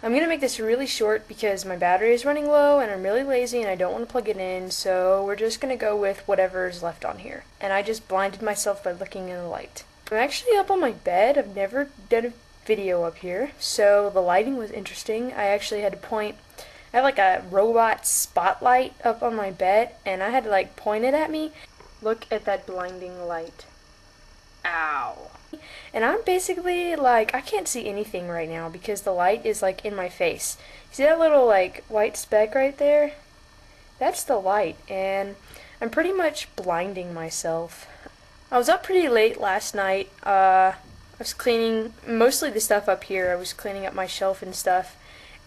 I'm going to make this really short because my battery is running low and I'm really lazy and I don't want to plug it in, so we're just going to go with whatever's left on here. And I just blinded myself by looking in the light. I'm actually up on my bed. I've never done a video up here, so the lighting was interesting. I actually had to point, I have like a robot spotlight up on my bed and I had to like point it at me. Look at that blinding light. Ow. And I'm basically like, I can't see anything right now because the light is like in my face. See that little like white speck right there? That's the light, and I'm pretty much blinding myself. I was up pretty late last night. I was cleaning mostly the stuff up here. I was cleaning up my shelf and stuff,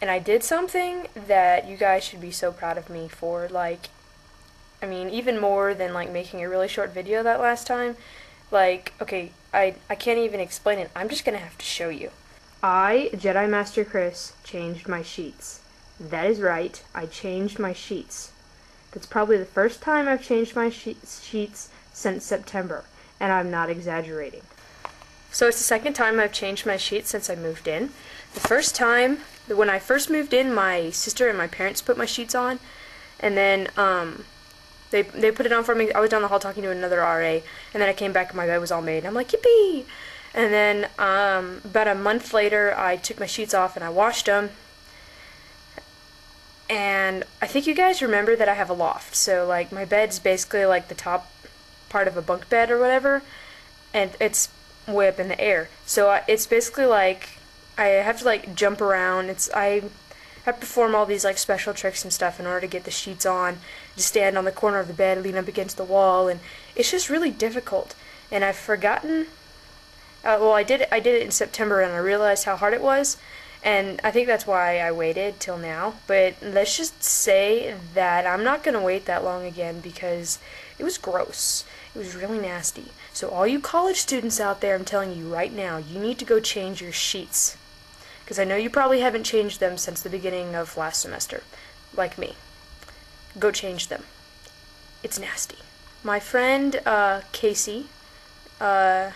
and I did something that you guys should be so proud of me for. Like, I mean, even more than like making a really short video that last time. Like, okay, I can't even explain it. I'm just gonna have to show you. I, JediMstrKris, changed my sheets. That is right, I changed my sheets. That's probably the first time I've changed my sheets since September, and I'm not exaggerating. So it's the second time I've changed my sheets since I moved in. The first time, when I first moved in, my sister and my parents put my sheets on, and then, They put it on for me. I was down the hall talking to another RA, and then I came back and my bed was all made. I'm like, yippee! And then about a month later, I took my sheets off and I washed them. And I think you guys remember that I have a loft. So like my bed's basically like the top part of a bunk bed or whatever, and it's way up in the air. So it's basically like I have to like jump around. I have to perform all these like special tricks and stuff in order to get the sheets on, just stand on the corner of the bed, lean up against the wall, and it's just really difficult. And I've forgotten, well, I did it in September and I realized how hard it was, and I think that's why I waited till now. But let's just say that I'm not going to wait that long again because it was gross. It was really nasty. So all you college students out there, I'm telling you right now, you need to go change your sheets. Because I know you probably haven't changed them since the beginning of last semester, like me. Go change them. It's nasty. My friend Casey, who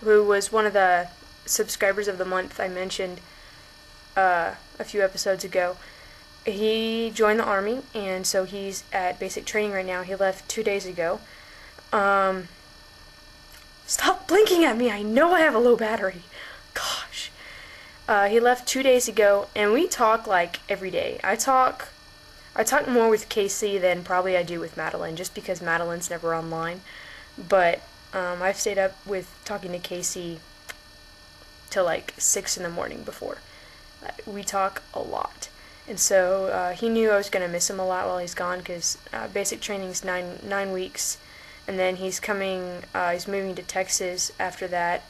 was one of the subscribers of the month I mentioned a few episodes ago, he joined the Army, and so he's at basic training right now. He left 2 days ago. Stop blinking at me, I know I have a low battery. Gosh. He left 2 days ago, and we talk like every day. I talk more with Casey than probably I do with Madeline, just because Madeline's never online. But I've stayed up with talking to Casey till like 6 in the morning before. We talk a lot, and so he knew I was gonna miss him a lot while he's gone, because basic training's nine weeks, and then he's moving to Texas after that.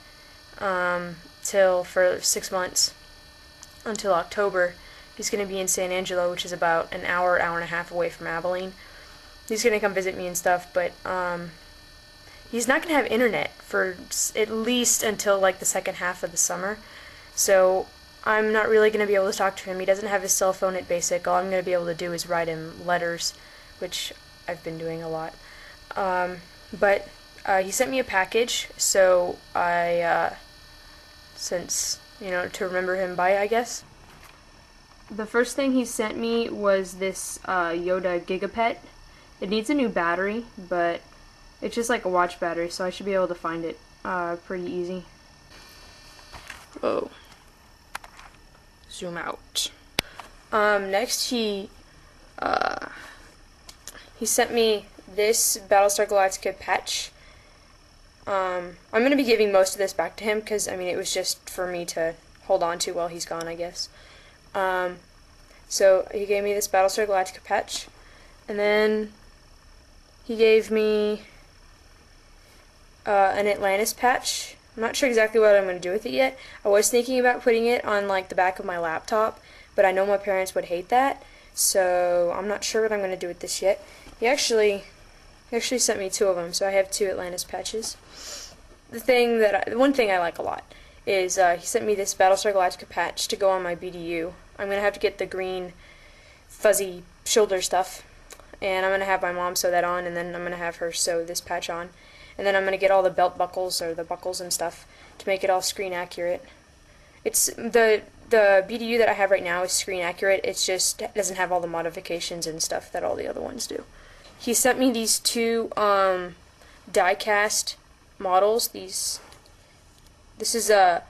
For 6 months until October. He's going to be in San Angelo, which is about an hour and a half away from Abilene. He's going to come visit me and stuff, but he's not going to have internet for at least until like the second half of the summer. So I'm not really going to be able to talk to him. He doesn't have his cell phone at basic. All I'm going to be able to do is write him letters, which I've been doing a lot. But he sent me a package, so since, you know, to remember him by, I guess. The first thing he sent me was this Yoda Gigapet. It needs a new battery, but it's just like a watch battery, so I should be able to find it pretty easy. Oh. Zoom out. Next he sent me this Battlestar Galactica patch. I'm going to be giving most of this back to him because, I mean, it was just for me to hold on to while he's gone, I guess. So he gave me this Battlestar Galactica patch, and then he gave me an Atlantis patch, I'm not sure exactly what I'm going to do with it yet. I was thinking about putting it on like the back of my laptop, but I know my parents would hate that, so I'm not sure what I'm going to do with this yet. He actually sent me 2 of them, so I have 2 Atlantis patches. One thing I like a lot is he sent me this Battlestar Galactica patch to go on my BDU. I'm going to have to get the green fuzzy shoulder stuff, and I'm going to have my mom sew that on, and then I'm going to have her sew this patch on. And then I'm going to get all the belt buckles, or the buckles and stuff, to make it all screen accurate. It's the BDU that I have right now is screen accurate, it just doesn't have all the modifications and stuff that all the other ones do. He sent me these 2 die-cast models. This is the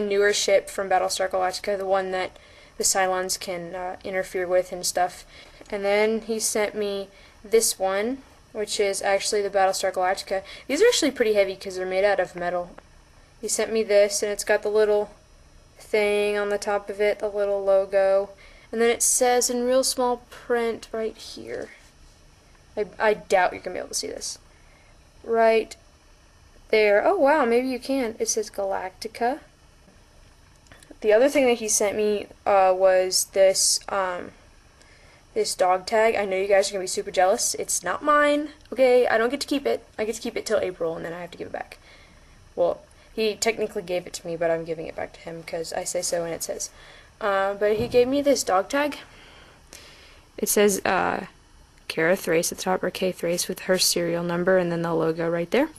newer ship from Battlestar Galactica, the one that the Cylons can interfere with and stuff. And then he sent me this one, which is actually the Battlestar Galactica. These are actually pretty heavy because they're made out of metal. He sent me this, and it's got the little thing on the top of it, the little logo, and then it says in real small print right here. I doubt you're going to be able to see this. Right there. Oh wow, maybe you can. It says Galactica. The other thing that he sent me was this this dog tag. I know you guys are going to be super jealous. It's not mine, okay? I don't get to keep it. I get to keep it till April, and then I have to give it back. Well, he technically gave it to me, but I'm giving it back to him because I say so and it says. But he gave me this dog tag. It says Kara Thrace at the top, or K Thrace, with her serial number, and then the logo right there.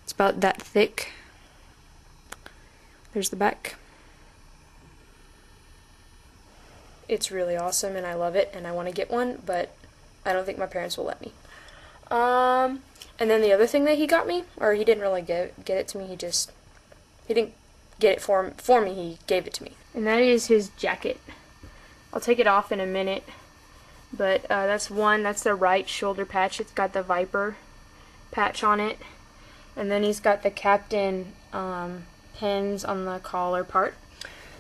It's about that thick. There's the back. It's really awesome, and I love it, and I want to get one, but I don't think my parents will let me. And then the other thing that he got me, or he didn't really get it to me, he didn't get it for me, he gave it to me. And that is his jacket. I'll take it off in a minute, but that's the right shoulder patch. It's got the Viper patch on it, and then he's got the Captain pins on the collar part.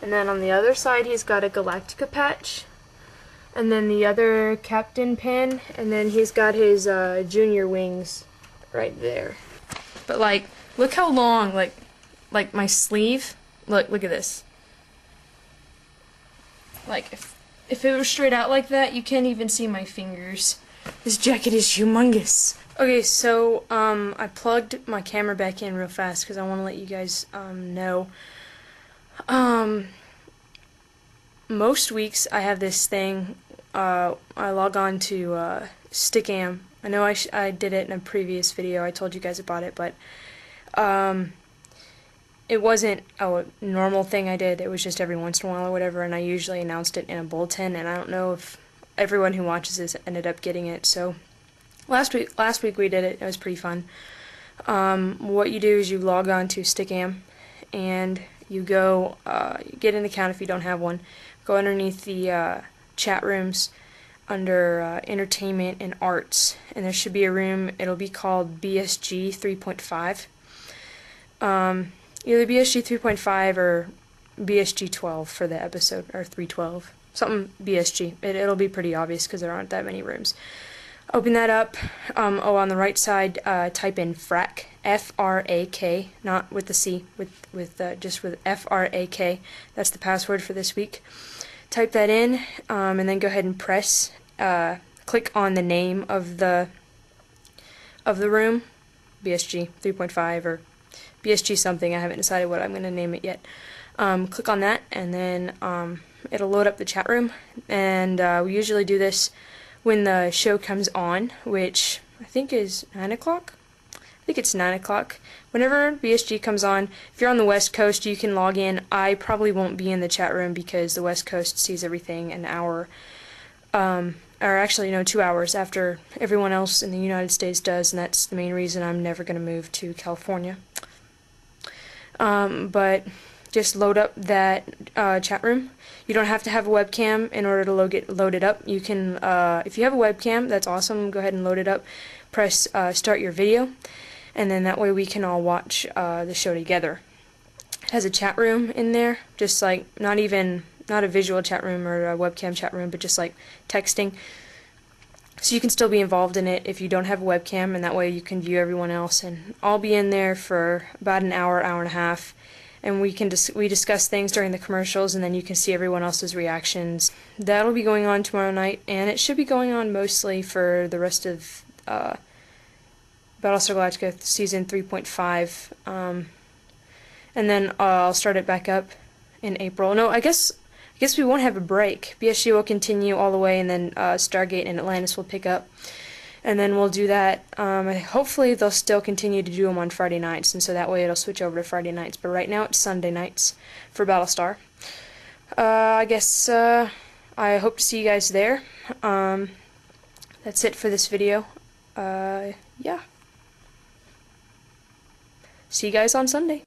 And then on the other side, he's got a Galactica patch, and then the other Captain pin, and then he's got his junior wings right there. But like, look how long, like my sleeve. Look at this. Like, if it was straight out like that, you can't even see my fingers. This jacket is humongous. Okay, so I plugged my camera back in real fast because I want to let you guys know. Most weeks I have this thing, I log on to Stickam. I know I did it in a previous video, I told you guys about it, but it wasn't a normal thing I did, it was just every once in a while or whatever, and I usually announced it in a bulletin, and I don't know if everyone who watches this ended up getting it, so last week we did it was pretty fun. What you do is you log on to Stickam, and you go, get an account if you don't have one, go underneath the chat rooms under entertainment and arts, and there should be a room, it'll be called BSG 3.5. Either BSG 3.5 or BSG 12 for the episode, or 312. Something BSG. It'll be pretty obvious because there aren't that many rooms. Open that up. On the right side, type in FRAK, F-R-A-K, not with the C, just with F-R-A-K. That's the password for this week. Type that in, and then go ahead and press, click on the name of the room, BSG 3.5 or BSG something. I haven't decided what I'm going to name it yet. Click on that, and then it'll load up the chat room. And we usually do this when the show comes on, which I think is 9 o'clock. I think it's 9 o'clock. Whenever BSG comes on, if you're on the West Coast, you can log in. I probably won't be in the chat room because the West Coast sees everything an hour, or actually, no, 2 hours after everyone else in the United States does, and that's the main reason I'm never going to move to California. But just load up that chat room. You don't have to have a webcam in order to load it up. You can, if you have a webcam, that's awesome. Go ahead and load it up. Press start your video, and then that way we can all watch the show together. It has a chat room in there, just like not a visual chat room or a webcam chat room, but just like texting. So you can still be involved in it if you don't have a webcam, and that way you can view everyone else. And I'll be in there for about an hour, hour and a half, and we discuss things during the commercials, and then you can see everyone else's reactions. That'll be going on tomorrow night, and it should be going on mostly for the rest of Battlestar Galactica Season 3.5, and then I'll start it back up in April. No, I guess we won't have a break. BSG will continue all the way, and then Stargate and Atlantis will pick up. And then we'll do that. Hopefully they'll still continue to do them on Friday nights, and so that way it'll switch over to Friday nights. But right now it's Sunday nights for Battlestar. I guess I hope to see you guys there. That's it for this video. Yeah. See you guys on Sunday.